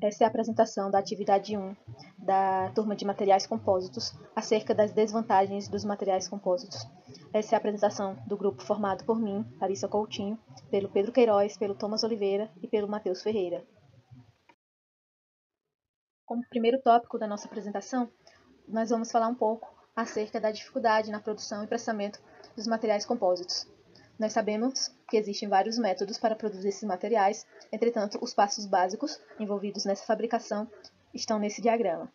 Essa é a apresentação da atividade 1 da turma de materiais compósitos acerca das desvantagens dos materiais compósitos. Essa é a apresentação do grupo formado por mim, Larissa Coutinho, pelo Pedro Queiroz, pelo Thomas Oliveira e pelo Matheus Ferreira. Como primeiro tópico da nossa apresentação, nós vamos falar um pouco acerca da dificuldade na produção e processamento dos materiais compósitos. Nós sabemos que existem vários métodos para produzir esses materiais, entretanto, os passos básicos envolvidos nessa fabricação estão nesse diagrama.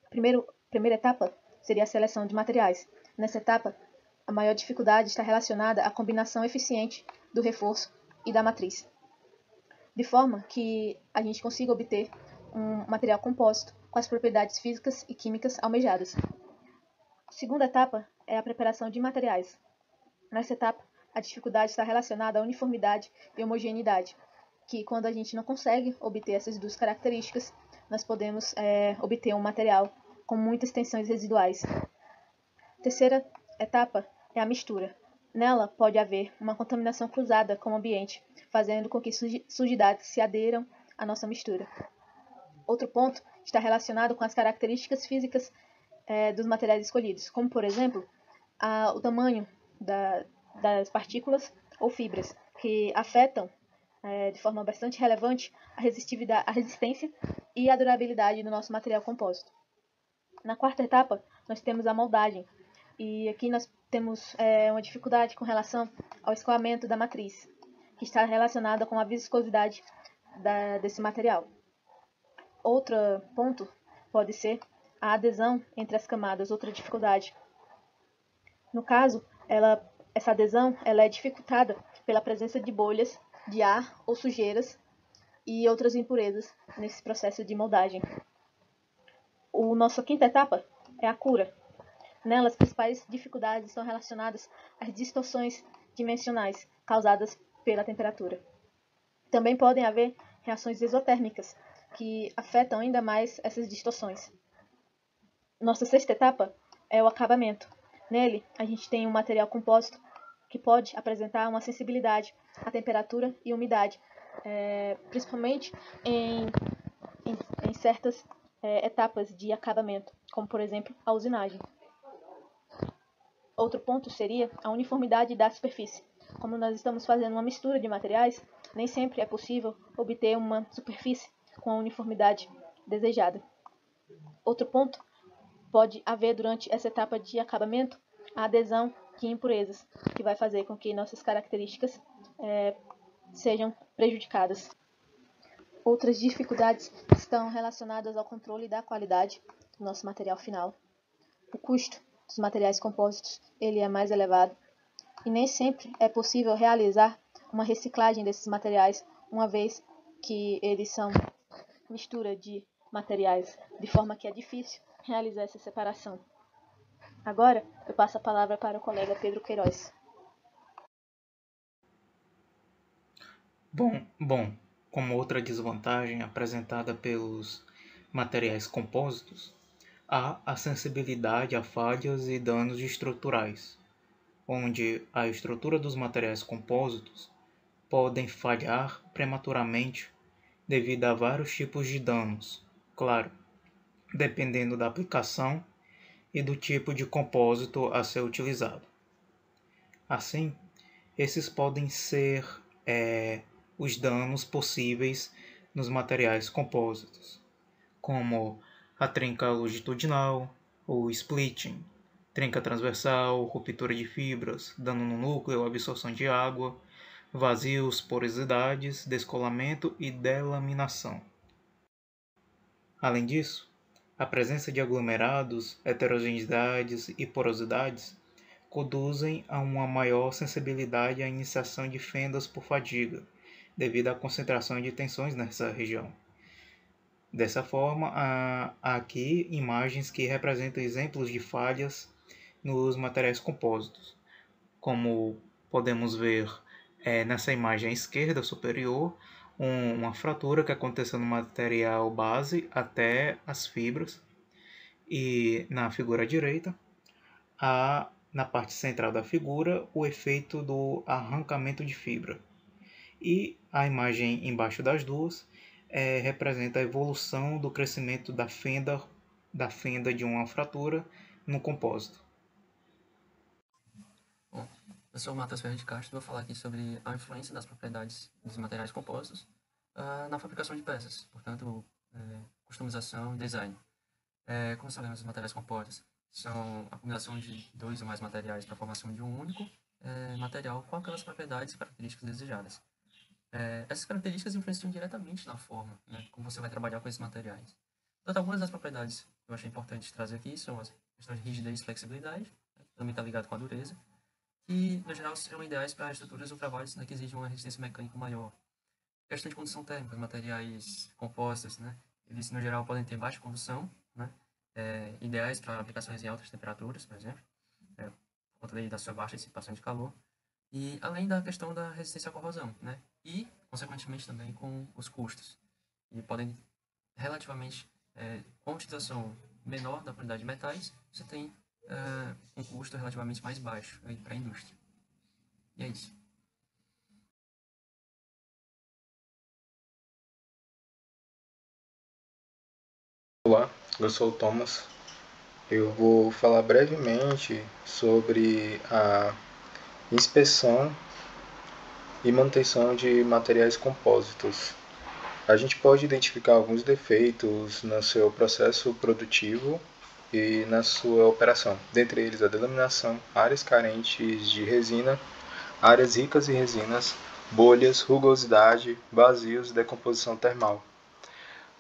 Primeira etapa seria a seleção de materiais. Nessa etapa, a maior dificuldade está relacionada à combinação eficiente do reforço e da matriz, de forma que a gente consiga obter um material compósito com as propriedades físicas e químicas almejadas. A segunda etapa é a preparação de materiais. Nessa etapa, a dificuldade está relacionada à uniformidade e homogeneidade, que quando a gente não consegue obter essas duas características, nós podemos obter um material com muitas tensões residuais. A terceira etapa é a mistura. Nela pode haver uma contaminação cruzada com o ambiente, fazendo com que sujidades se aderam à nossa mistura. Outro ponto está relacionado com as características físicas dos materiais escolhidos, como, por exemplo, o tamanho das partículas ou fibras, que afetam de forma bastante relevante a resistência e a durabilidade do nosso material compósito. Na quarta etapa, nós temos a moldagem, e aqui nós temos uma dificuldade com relação ao escoamento da matriz, que está relacionada com a viscosidade desse material. Outro ponto pode ser a adesão entre as camadas, outra dificuldade. No caso, essa adesão é dificultada pela presença de bolhas de ar ou sujeiras e outras impurezas nesse processo de moldagem. Nossa quinta etapa é a cura. Nela, as principais dificuldades estão relacionadas às distorções dimensionais causadas pela temperatura. Também podem haver reações exotérmicas que afetam ainda mais essas distorções. Nossa sexta etapa é o acabamento. Nele, a gente tem um material compósito que pode apresentar uma sensibilidade à temperatura e umidade, principalmente em certas etapas de acabamento, como, por exemplo, a usinagem. Outro ponto seria a uniformidade da superfície. Como nós estamos fazendo uma mistura de materiais, nem sempre é possível obter uma superfície com a uniformidade desejada. Outro ponto pode haver durante essa etapa de acabamento a adesão de impurezas, que vai fazer com que nossas características sejam prejudicadas. Outras dificuldades estão relacionadas ao controle da qualidade do nosso material final. O custo dos materiais compósitos ele é mais elevado e nem sempre é possível realizar uma reciclagem desses materiais, uma vez que eles são mistura de materiais, de forma que é difícil realizar essa separação. Agora, eu passo a palavra para o colega Pedro Queiroz. Bom, como outra desvantagem apresentada pelos materiais compósitos, há a sensibilidade a falhas e danos estruturais, onde a estrutura dos materiais compósitos podem falhar prematuramente devido a vários tipos de danos, claro, dependendo da aplicação e do tipo de compósito a ser utilizado. Assim, esses podem ser os danos possíveis nos materiais compósitos, como a trinca longitudinal, ou splitting, trinca transversal, ruptura de fibras, dano no núcleo, absorção de água, vazios, porosidades, descolamento e delaminação. Além disso, a presença de aglomerados, heterogeneidades e porosidades conduzem a uma maior sensibilidade à iniciação de fendas por fadiga, devido à concentração de tensões nessa região. Dessa forma, há aqui imagens que representam exemplos de falhas nos materiais compósitos. Como podemos ver nessa imagem à esquerda superior, uma fratura que aconteceu no material base até as fibras, e na figura direita, na parte central da figura, o efeito do arrancamento de fibra. E a imagem embaixo das duas representa a evolução do crescimento da fenda de uma fratura no compósito. Bom, eu sou o Matheus Ferreira de Castro e vou falar aqui sobre a influência das propriedades dos materiais compostos na fabricação de peças, portanto, customização e design. Como sabemos, os materiais compostos são a combinação de dois ou mais materiais para a formação de um único material com aquelas propriedades e características desejadas. Essas características influenciam diretamente na forma, né, como você vai trabalhar com esses materiais. Portanto, algumas das propriedades que eu achei importante trazer aqui são as questões de rigidez e flexibilidade, né, que também está ligado com a dureza, que, no geral, serão ideais para estruturas ou trabalhos, né, que exigem uma resistência mecânica maior. Questão de condução térmica, materiais compostos, né, eles, no geral, podem ter baixa condução, né, ideais para aplicações em altas temperaturas, por exemplo, por conta da sua baixa dissipação de calor, e além da questão da resistência à corrosão, né, e, consequentemente, também com os custos. E podem, relativamente, com a utilização menor da quantidade de metais, você tem um custo relativamente mais baixo para a indústria. E é isso. Olá, eu sou o Thomas. Eu vou falar brevemente sobre a inspeção e manutenção de materiais compósitos. A gente pode identificar alguns defeitos no seu processo produtivo e na sua operação, dentre eles a delaminação, áreas carentes de resina, áreas ricas em resinas, bolhas, rugosidade, vazios e decomposição termal.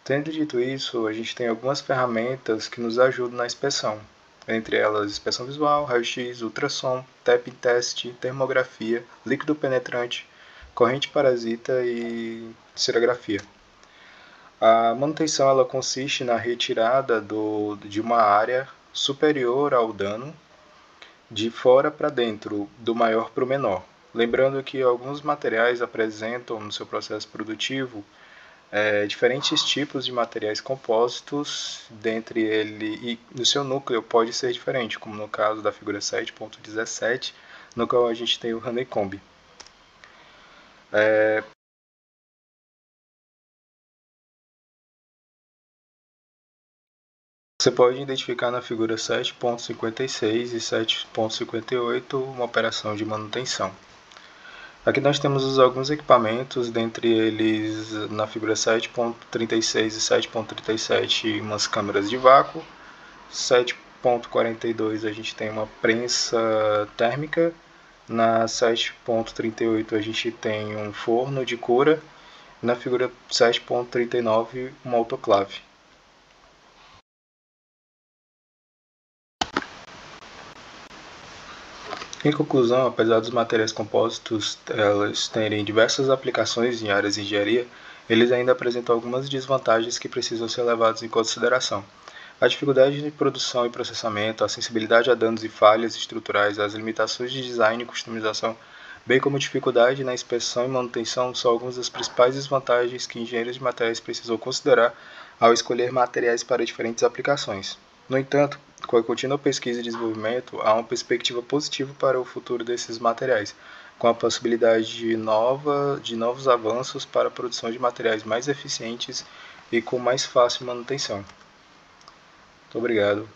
Tendo dito isso, a gente tem algumas ferramentas que nos ajudam na inspeção, entre elas inspeção visual, raio-x, ultrassom, tapping test, termografia, líquido penetrante, corrente parasita e serografia. A manutenção ela consiste na retirada de uma área superior ao dano, de fora para dentro, do maior para o menor. Lembrando que alguns materiais apresentam no seu processo produtivo diferentes tipos de materiais compósitos, dentre ele e no seu núcleo pode ser diferente, como no caso da figura 7.17, no qual a gente tem o honeycomb. Você pode identificar na figura 7.56 e 7.58 uma operação de manutenção. Aqui nós temos alguns equipamentos, dentre eles na figura 7.36 e 7.37 umas câmeras de vácuo, 7.42 a gente tem uma prensa térmica, na 7.38 a gente tem um forno de cura, na figura 7.39 uma autoclave. Em conclusão, apesar dos materiais compósitos elas terem diversas aplicações em áreas de engenharia, eles ainda apresentam algumas desvantagens que precisam ser levadas em consideração. A dificuldade de produção e processamento, a sensibilidade a danos e falhas estruturais, as limitações de design e customização, bem como dificuldade na inspeção e manutenção são algumas das principais desvantagens que engenheiros de materiais precisam considerar ao escolher materiais para diferentes aplicações. No entanto, com a contínua pesquisa e desenvolvimento, há uma perspectiva positiva para o futuro desses materiais, com a possibilidade de novos avanços para a produção de materiais mais eficientes e com mais fácil manutenção. Muito obrigado.